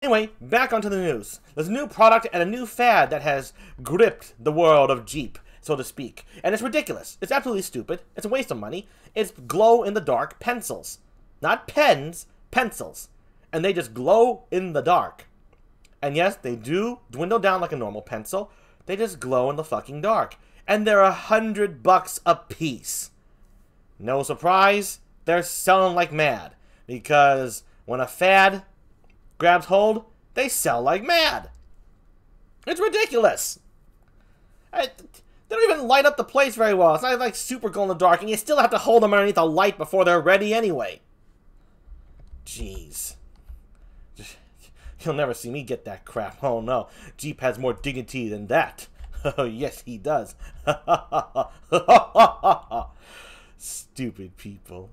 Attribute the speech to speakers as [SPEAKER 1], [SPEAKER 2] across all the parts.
[SPEAKER 1] Anyway, back onto the news. There's a new product and a new fad that has gripped the world of GEEP, so to speak. And it's ridiculous. It's absolutely stupid. It's a waste of money. It's glow-in-the-dark pencils. Not pens, pencils. And they just glow in the dark. And yes, they do dwindle down like a normal pencil. They just glow in the fucking dark. And they're $100 a piece. No surprise, they're selling like mad. Because when a fad grabs hold, they sell like mad. It's ridiculous. They don't even light up the place very well. It's not like super glow in the dark, and you still have to hold them underneath a light before they're ready anyway. Jeez. You'll never see me get that crap. Oh no, GEEP has more dignity than that. Oh yes, he does. Stupid people.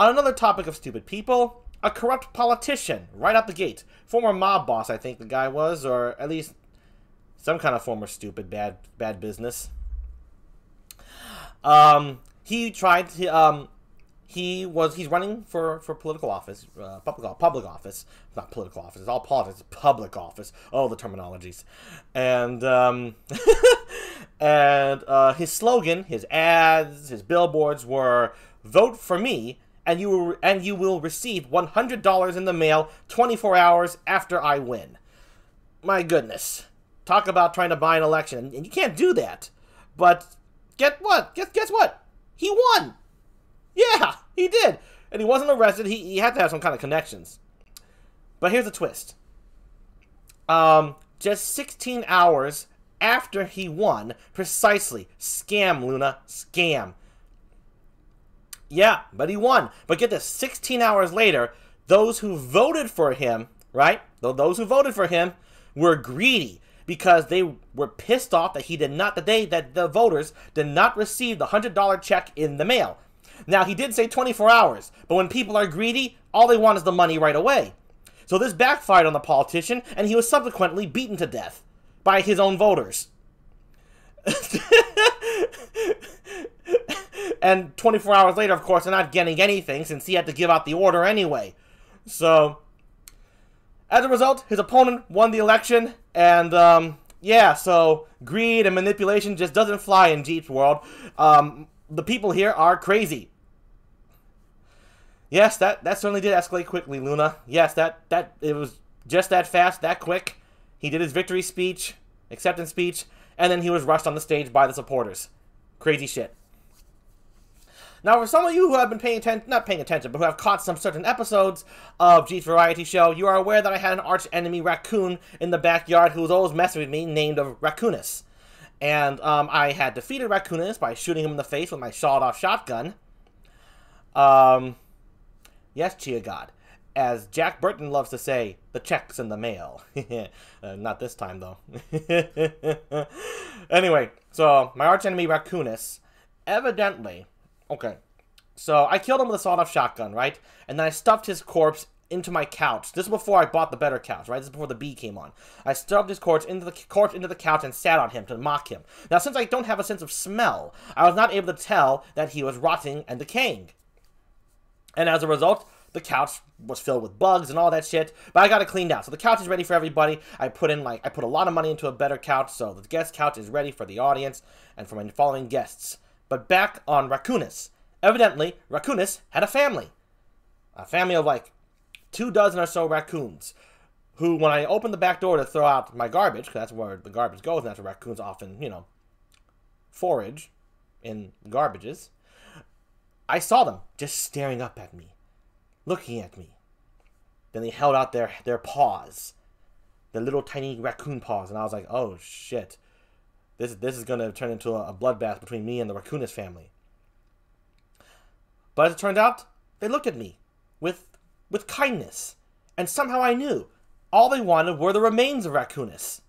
[SPEAKER 1] On another topic of stupid people, a corrupt politician, right out the gate. Former mob boss, I think the guy was, or at least some kind of former stupid bad business. He's running for political office, public office, not political office. It's all politics. It's public office. Oh, the terminologies, and his slogan, his ads, his billboards were "Vote for me." And you will receive $100 in the mail 24 hours after I win. My goodness. Talk about trying to buy an election. And you can't do that. But guess what? Guess what? He won. Yeah, he did. And he wasn't arrested. He had to have some kind of connections. But here's the twist. Just 16 hours after he won, precisely. Scam, Luna. Scam. Yeah, but he won. But get this, 16 hours later, those who voted for him, right? Those who voted for him were greedy because they were pissed off that that the voters did not receive the $100 check in the mail. Now, he did say 24 hours, but when people are greedy, all they want is the money right away. So this backfired on the politician, and he was subsequently beaten to death by his own voters. And 24 hours later, of course, they're not getting anything since he had to give out the order anyway. So, as a result, his opponent won the election. And, yeah, so greed and manipulation just doesn't fly in GEEP's world. The people here are crazy. Yes, that certainly did escalate quickly, Luna. Yes, it was just that fast, that quick. He did his victory speech, acceptance speech, and then he was rushed on the stage by the supporters. Crazy shit. Now, for some of you who have been not paying attention, but who have caught some certain episodes of GEEP's variety show, you are aware that I had an arch enemy raccoon in the backyard who was always messing with me, named Raccoonus. And I had defeated Raccoonus by shooting him in the face with my sawed-off shotgun. Yes, Chia God. As Jack Burton loves to say, the check's in the mail. Not this time, though. Anyway, so my arch enemy Raccoonus, evidently... Okay, so I killed him with a sawed-off shotgun, right? And then I stuffed his corpse into my couch. This is before I bought the better couch, right? This is before the bee came on. I stuffed his corpse into the couch and sat on him to mock him. Now, since I don't have a sense of smell, I was not able to tell that he was rotting and decaying. And as a result, the couch was filled with bugs and all that shit, but I got it cleaned out. So the couch is ready for everybody. I put a lot of money into a better couch, so the guest couch is ready for the audience and for my following guests. But back on Raccoonus. Evidently, Raccoonus had a family. A family of like 24 or so raccoons. Who, when I opened the back door to throw out my garbage, because that's where the garbage goes, and that's where raccoons often, forage in garbages, I saw them just staring up at me. Looking at me. Then they held out their paws. Their little tiny raccoon paws. And I was like, oh shit. This is going to turn into a bloodbath between me and the Raccoonus family. But as it turned out, they looked at me with kindness. And somehow I knew. All they wanted were the remains of Raccoonus.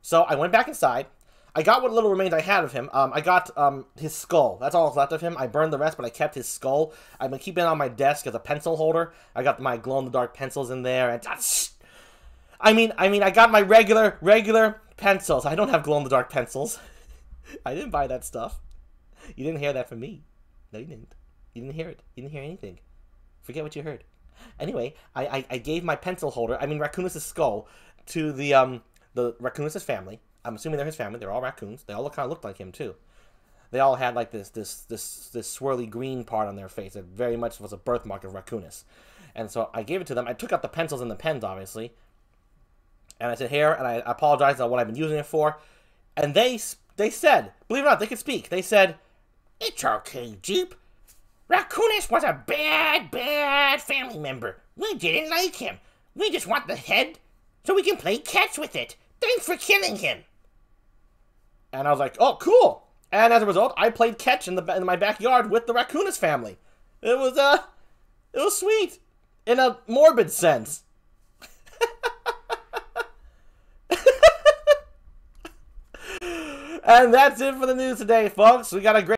[SPEAKER 1] So I went back inside. I got what little remains I had of him. I got his skull. That's all that's left of him. I burned the rest, but I kept his skull. I've been keeping it on my desk as a pencil holder. I got my glow-in-the-dark pencils in there. And I got my regular pencils. I don't have glow-in-the-dark pencils. I didn't buy that stuff. You didn't hear that from me. No, you didn't. You didn't hear it. You didn't hear anything. Forget what you heard. Anyway, I gave my pencil holder, I mean Raccoonus' skull, to the Raccoonus' family. I'm assuming they're his family. They're all raccoons. They all kind of looked like him too. They all had like this swirly green part on their face that very much was a birthmark of Raccoonus. And so I gave it to them. I took out the pencils and the pens, obviously. And I said, here, and I apologized for what I've been using it for. And they said, believe it or not, they could speak. They said, it's okay, GEEP. Raccoonus was a bad family member. We didn't like him. We just want the head so we can play catch with it. Thanks for killing him. And I was like, oh, cool. And as a result, I played catch in my backyard with the Raccoonus family. It was sweet. In a morbid sense. And that's it for the news today, folks. We got a great